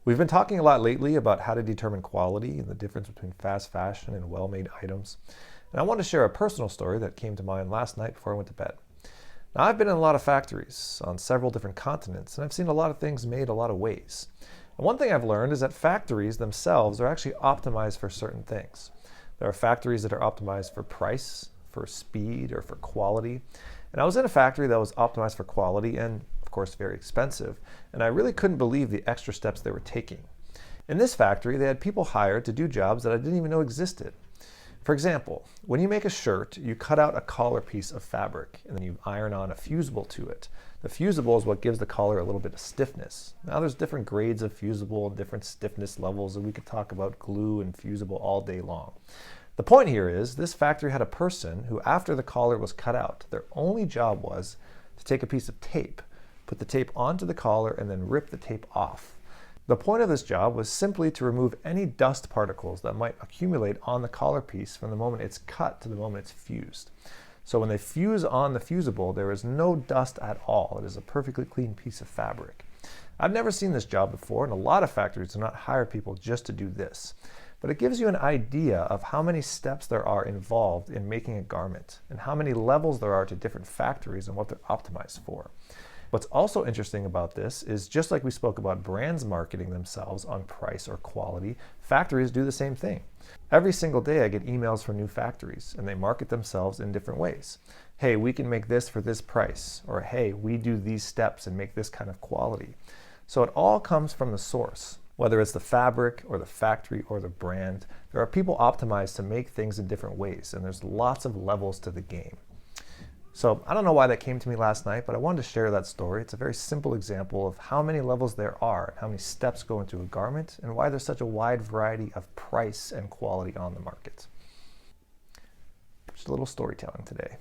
We've been talking a lot lately about how to determine quality and the difference between fast fashion and well-made items. And I want to share a personal story that came to mind last night before I went to bed. Now, I've been in a lot of factories on several different continents, and I've seen a lot of things made a lot of ways. And one thing I've learned is that factories themselves are actually optimized for certain things. There are factories that are optimized for price, for speed, or for quality. And I was in a factory that was optimized for quality and, of course, very expensive. And I really couldn't believe the extra steps they were taking. In this factory, they had people hired to do jobs that I didn't even know existed. For example, when you make a shirt, you cut out a collar piece of fabric and then you iron on a fusible to it. The fusible is what gives the collar a little bit of stiffness. Now there's different grades of fusible and different stiffness levels, and we could talk about glue and fusible all day long. The point here is this factory had a person who, after the collar was cut out, their only job was to take a piece of tape, put the tape onto the collar, and then rip the tape off. The point of this job was simply to remove any dust particles that might accumulate on the collar piece from the moment it's cut to the moment it's fused. So when they fuse on the fusible, there is no dust at all. It is a perfectly clean piece of fabric. I've never seen this job before, and a lot of factories do not hire people just to do this. But it gives you an idea of how many steps there are involved in making a garment and how many levels there are to different factories and what they're optimized for. What's also interesting about this is, just like we spoke about brands marketing themselves on price or quality, factories do the same thing. Every single day I get emails from new factories and they market themselves in different ways. Hey, we can make this for this price, or hey, we do these steps and make this kind of quality. So it all comes from the source. Whether it's the fabric or the factory or the brand, there are people optimized to make things in different ways, and there's lots of levels to the game. So I don't know why that came to me last night, but I wanted to share that story. It's a very simple example of how many levels there are, and how many steps go into a garment, and why there's such a wide variety of price and quality on the market. Just a little storytelling today.